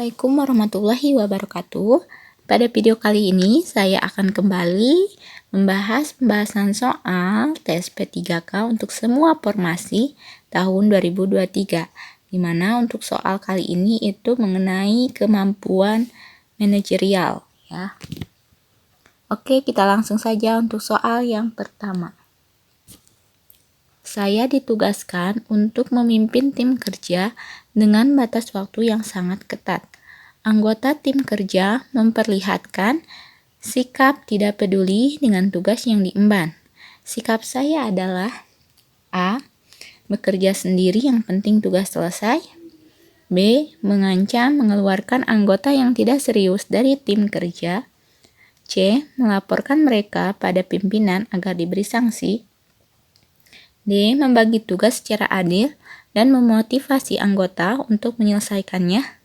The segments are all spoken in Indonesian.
Assalamualaikum warahmatullahi wabarakatuh. Pada video kali ini saya akan kembali membahas pembahasan soal tes P3K untuk semua formasi tahun 2023, di mana untuk soal kali ini itu mengenai kemampuan manajerial ya. Oke, kita langsung saja untuk soal yang pertama. Saya ditugaskan untuk memimpin tim kerja dengan batas waktu yang sangat ketat. Anggota tim kerja memperlihatkan sikap tidak peduli dengan tugas yang diemban. Sikap saya adalah A. Bekerja sendiri yang penting tugas selesai. B. Mengancam mengeluarkan anggota yang tidak serius dari tim kerja. C. Melaporkan mereka pada pimpinan agar diberi sanksi. D. Membagi tugas secara adil dan memotivasi anggota untuk menyelesaikannya.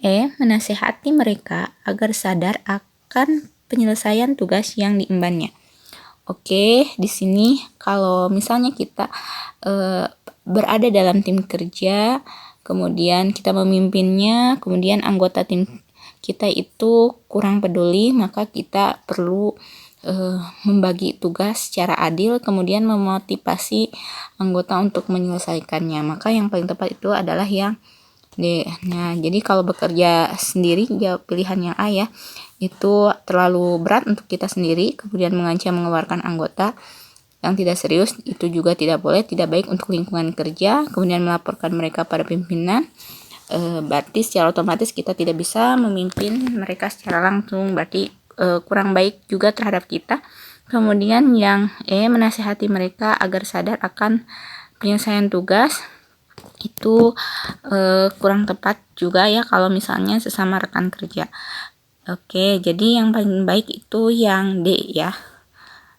E. Menasehati mereka agar sadar akan penyelesaian tugas yang diembannya. Oke, di sini kalau misalnya kita berada dalam tim kerja, kemudian kita memimpinnya, kemudian anggota tim kita itu kurang peduli, maka kita perlu membagi tugas secara adil, kemudian memotivasi anggota untuk menyelesaikannya. Maka yang paling tepat itu adalah yang D. Nah, jadi kalau bekerja sendiri, ya pilihan yang A ya, itu terlalu berat untuk kita sendiri, kemudian mengancam mengeluarkan anggota yang tidak serius, itu juga tidak boleh, tidak baik untuk lingkungan kerja, kemudian melaporkan mereka pada pimpinan. Berarti secara otomatis kita tidak bisa memimpin mereka secara langsung, berarti kurang baik juga terhadap kita. Kemudian yang E, menasihati mereka agar sadar akan penyelesaian tugas, itu kurang tepat juga ya kalau misalnya sesama rekan kerja. Oke, jadi yang paling baik itu yang D ya.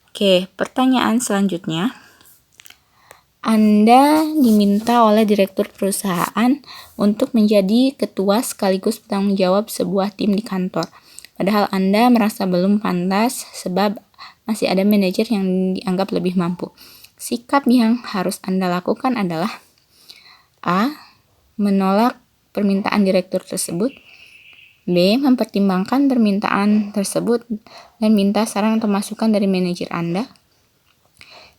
Oke, pertanyaan selanjutnya. Anda diminta oleh direktur perusahaan untuk menjadi ketua sekaligus bertanggung jawab sebuah tim di kantor. Padahal Anda merasa belum pantas sebab masih ada manajer yang dianggap lebih mampu. Sikap yang harus Anda lakukan adalah A. Menolak permintaan direktur tersebut. B. Mempertimbangkan permintaan tersebut dan minta saran atau masukan dari manajer Anda.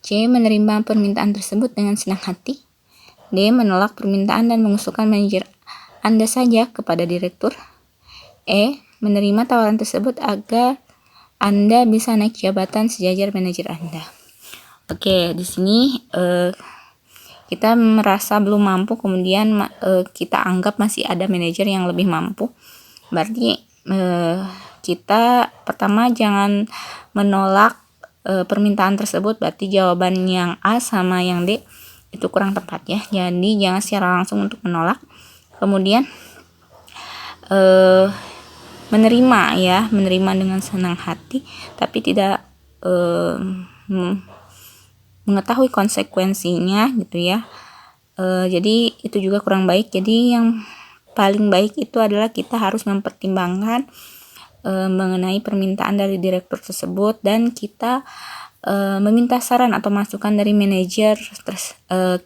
C. Menerima permintaan tersebut dengan senang hati. D. Menolak permintaan dan mengusulkan manajer Anda saja kepada direktur. E. Menerima tawaran tersebut agar Anda bisa naik jabatan sejajar manajer Anda. Oke, di sini kita merasa belum mampu, kemudian kita anggap masih ada manajer yang lebih mampu. Berarti kita pertama jangan menolak permintaan tersebut, berarti jawaban yang A sama yang D itu kurang tepat ya. Jadi jangan secara langsung untuk menolak. Kemudian menerima dengan senang hati, tapi tidak mengetahui konsekuensinya gitu ya. Jadi itu juga kurang baik. Jadi yang paling baik itu adalah kita harus mempertimbangkan mengenai permintaan dari direktur tersebut dan kita meminta saran atau masukan dari manajer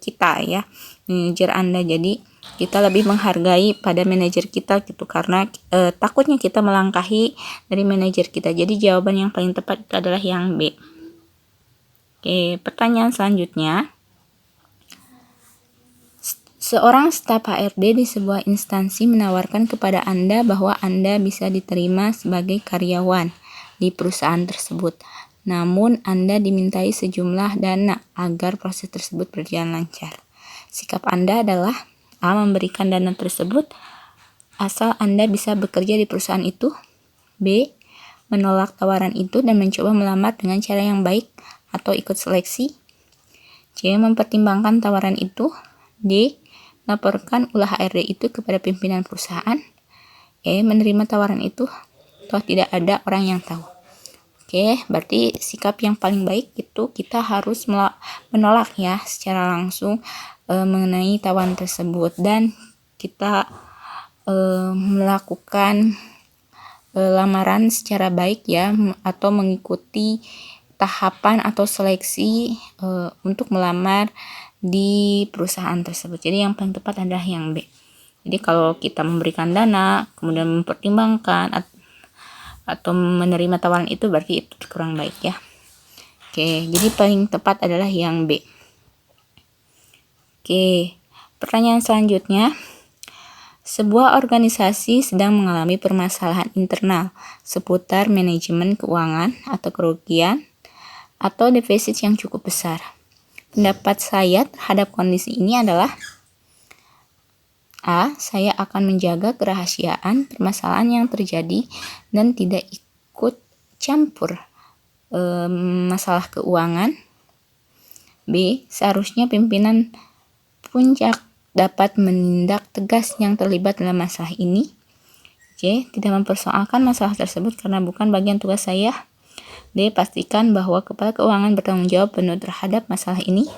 kita ya, manajer Anda. Jadi kita lebih menghargai pada manajer kita gitu, karena takutnya kita melangkahi dari manajer kita. Jadi jawaban yang paling tepat itu adalah yang B. Oke, pertanyaan selanjutnya. Seorang staf HRD di sebuah instansi menawarkan kepada Anda bahwa Anda bisa diterima sebagai karyawan di perusahaan tersebut. Namun, Anda dimintai sejumlah dana agar proses tersebut berjalan lancar. Sikap Anda adalah A. Memberikan dana tersebut asal Anda bisa bekerja di perusahaan itu. B. Menolak tawaran itu dan mencoba melamar dengan cara yang baik atau ikut seleksi. C. Mempertimbangkan tawaran itu. D. Laporkan ulah HRD itu kepada pimpinan perusahaan. E. Menerima tawaran itu toh tidak ada orang yang tahu. Oke, berarti sikap yang paling baik itu kita harus menolak ya secara langsung mengenai tawaran tersebut, dan kita melakukan lamaran secara baik ya, atau mengikuti tahapan atau seleksi untuk melamar di perusahaan tersebut. Jadi yang paling tepat adalah yang B. Jadi kalau kita memberikan dana, kemudian mempertimbangkan atau menerima tawaran itu, berarti itu kurang baik ya. Oke, jadi paling tepat adalah yang B. Oke, pertanyaan selanjutnya. Sebuah organisasi sedang mengalami permasalahan internal seputar manajemen keuangan atau kerugian atau defisit yang cukup besar. Pendapat saya terhadap kondisi ini adalah A. Saya akan menjaga kerahasiaan permasalahan yang terjadi dan tidak ikut campur masalah keuangan. B. Seharusnya pimpinan puncak dapat menindak tegas yang terlibat dalam masalah ini. C. Tidak mempersoalkan masalah tersebut karena bukan bagian tugas saya. D. Pastikan bahwa kepala keuangan bertanggung jawab penuh terhadap masalah ini.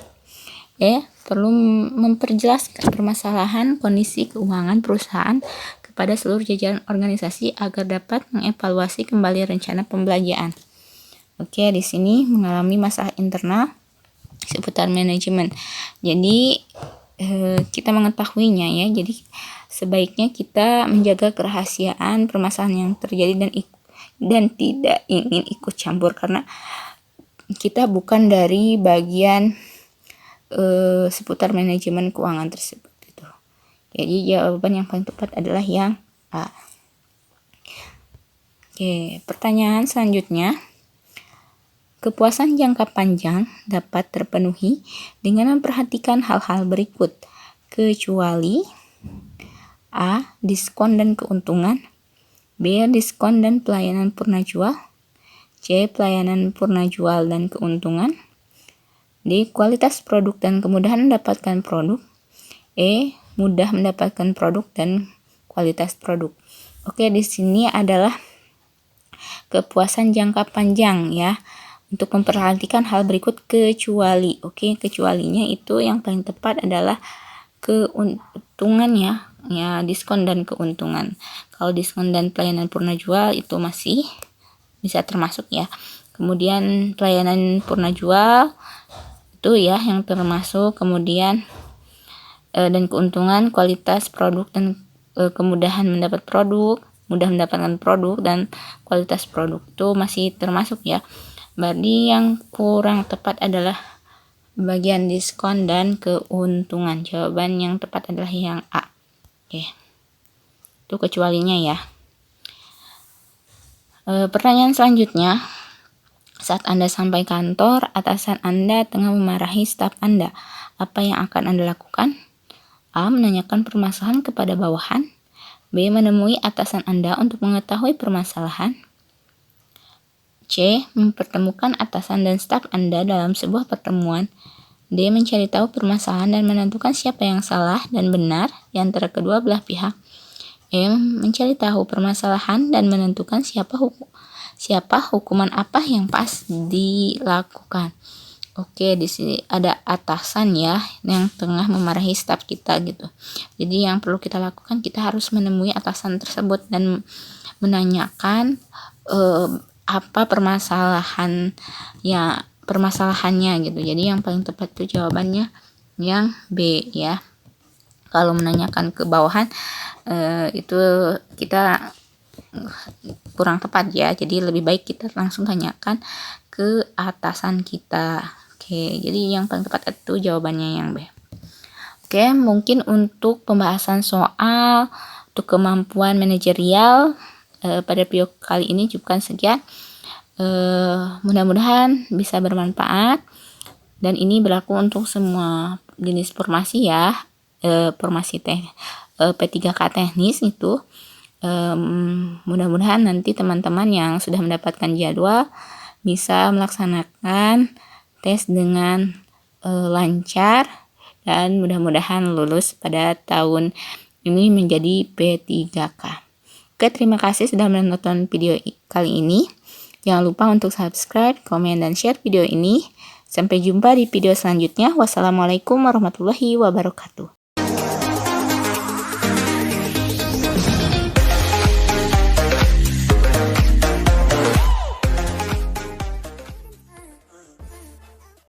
E. Perlu memperjelas permasalahan kondisi keuangan perusahaan kepada seluruh jajaran organisasi agar dapat mengevaluasi kembali rencana pembelanjaan. Oke, di sini mengalami masalah internal seputar manajemen. Jadi kita mengetahuinya ya. Jadi sebaiknya kita menjaga kerahasiaan permasalahan yang terjadi dan tidak ingin ikut campur karena kita bukan dari bagian seputar manajemen keuangan tersebut itu. Jadi jawaban yang paling tepat adalah yang A. Oke, pertanyaan selanjutnya. Kepuasan jangka panjang dapat terpenuhi dengan memperhatikan hal-hal berikut, kecuali A. Diskon dan keuntungan, B. Diskon dan pelayanan purna jual, C. Pelayanan purna jual dan keuntungan, D. Kualitas produk dan kemudahan mendapatkan produk, E. Mudah mendapatkan produk dan kualitas produk. Oke, di sini adalah kepuasan jangka panjang ya. Untuk memperhatikan hal berikut kecuali. Oke, kecualinya itu yang paling tepat adalah keuntungan ya, diskon dan keuntungan. Kalau diskon dan pelayanan purna jual itu masih bisa termasuk ya. Kemudian pelayanan purna jual itu ya yang termasuk, kemudian dan keuntungan kualitas produk dan kemudahan mendapat produk, mudah mendapatkan produk dan kualitas produk itu masih termasuk ya. Berarti yang kurang tepat adalah bagian diskon dan keuntungan. Jawaban yang tepat adalah yang A. Oke. Itu kecualinya ya. Pertanyaan selanjutnya. Saat Anda sampai kantor, atasan Anda tengah memarahi staf Anda. Apa yang akan Anda lakukan? A. Menanyakan permasalahan kepada bawahan. B. Menemui atasan Anda untuk mengetahui permasalahan. C. Mempertemukan atasan dan staf Anda dalam sebuah pertemuan. D. Mencari tahu permasalahan dan menentukan siapa yang salah dan benar di antara kedua belah pihak. E. Mencari tahu permasalahan dan menentukan siapa hukuman apa yang pas dilakukan. Oke, di sini ada atasan ya yang tengah memarahi staf kita gitu. Jadi yang perlu kita lakukan, kita harus menemui atasan tersebut dan menanyakan apa permasalahannya gitu. Jadi yang paling tepat itu jawabannya yang B ya. Kalau menanyakan ke bawahan itu kita kurang tepat ya. Jadi lebih baik kita langsung tanyakan ke atasan kita. Oke, jadi yang paling tepat itu jawabannya yang B. Oke, mungkin untuk pembahasan soal untuk kemampuan manajerial pada video kali ini cukupkan sekian. Mudah-mudahan bisa bermanfaat dan ini berlaku untuk semua jenis formasi ya. Formasi P3K teknis itu mudah-mudahan nanti teman-teman yang sudah mendapatkan jadwal bisa melaksanakan tes dengan lancar dan mudah-mudahan lulus pada tahun ini menjadi P3K. Oke, terima kasih sudah menonton video kali ini. Jangan lupa untuk subscribe, komen, dan share video ini. Sampai jumpa di video selanjutnya. Wassalamualaikum warahmatullahi wabarakatuh.